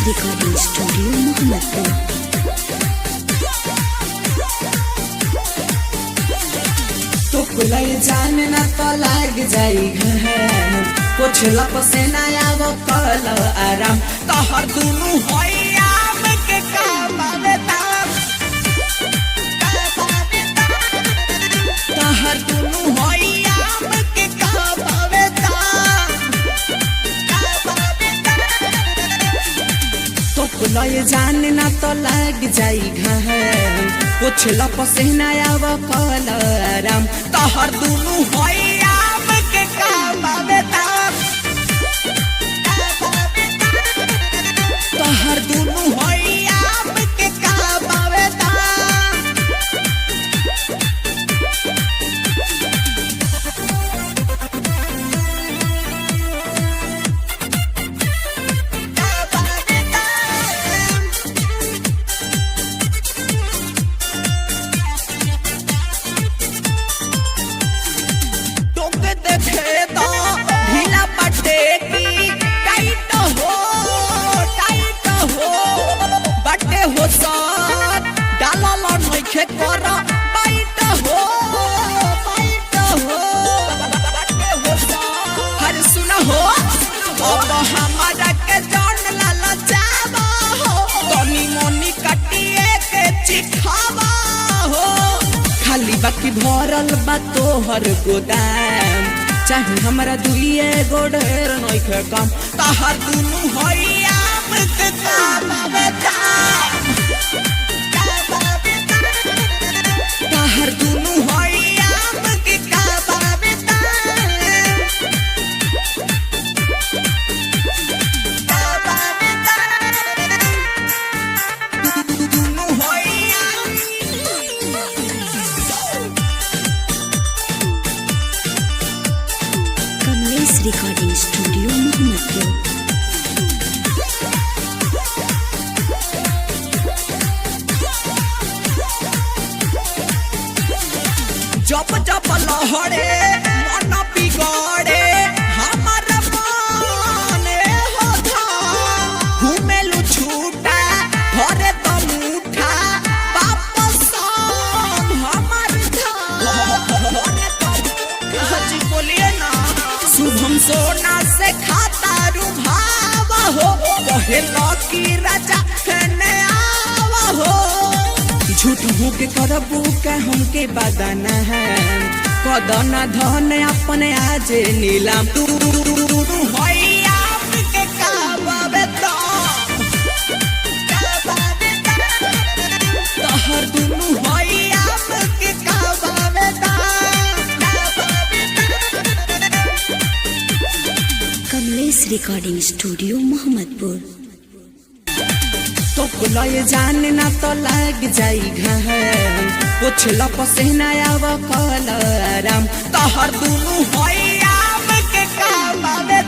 Recording studio Mohammadpur. तो कुलई जानना तो लाग जाई घर पोछला पसेना आवो कल आराम तोहर दुनु होइया में के काबावे ताम तोहर दुनु होइया में के काबावे ताम तो कुलई जानना तो लाग जाई घर पोछला पसेना आवो कल आराम तोहर दुनु होइया में के काबावे ताम तोहर दुनु होइया में के काबावे ताम हमारा के जान लाला जावा हो तनी मोनी कटिए के चिखावा हो खाली बाकी भरल बा तोहर गोदाम चाहे हमरा दुइए गोढ़ेर नइखे काम तहर दुनु होइया में के काबावे ताम तहर दुनु होइया में के काबावे ताम कमलेश रिकॉर्डिंग स्टूडियो मोहम्मदपुर। जब जब लहरे मन बिगड़े हमर मन हो था घुमेलु छूटा घरे तो मुठा वापस हमर था घरे तो हजी बोलिए ना शुभम सोना से खाता रुभावा हो कहे लकी राजा ने आवा हो झूठ के करबू के हमके बदना है कदना धन अपने आज नीलाम तू होइया के काबावे तोहर दुनु होइया के काबावे कमलेश रिकॉर्डिंग स्टूडियो मोहम्मदपुर। तो कुलई जानना तो लाग जाई घर पोछला पसेना आवो कल आराम तोहर दुनु होइया में के काबावे